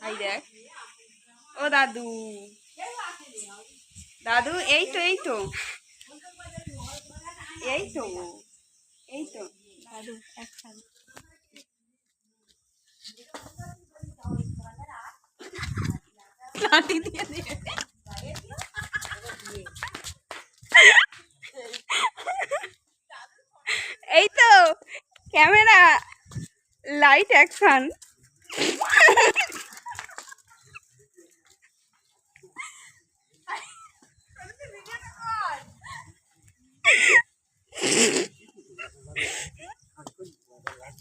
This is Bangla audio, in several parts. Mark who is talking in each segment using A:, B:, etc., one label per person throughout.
A: এই দেখ ও দাদু দাদু এই তো এই তো এই তো এই তো দাদু একসাথে লাঠি দিয়ে দিয়ে এই তো ক্যামেরা লাইট অ্যাকশন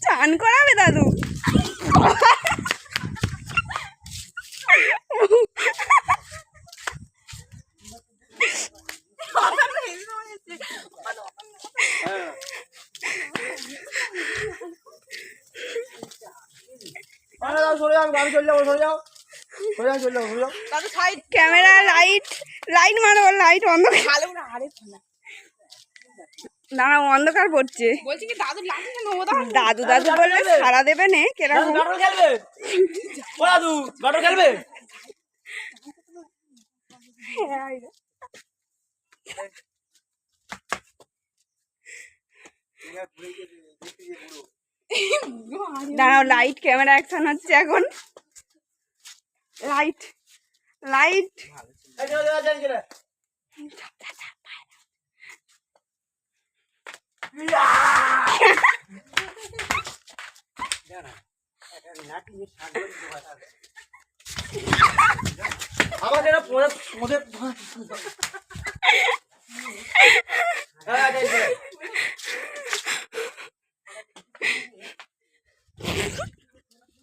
A: চান করাবে দাদু ক্যামেরা লাইট লাইট মারো লাইট অন্ধকার দাঁড়াও অন্ধকার পড়ছে দাদু দাদু বললে সারা দেবে নে কেরকম দাঁড়াও লাইট ক্যামেরা অ্যাকশন হচ্ছে এখন লাইট লাইট
B: আমাদের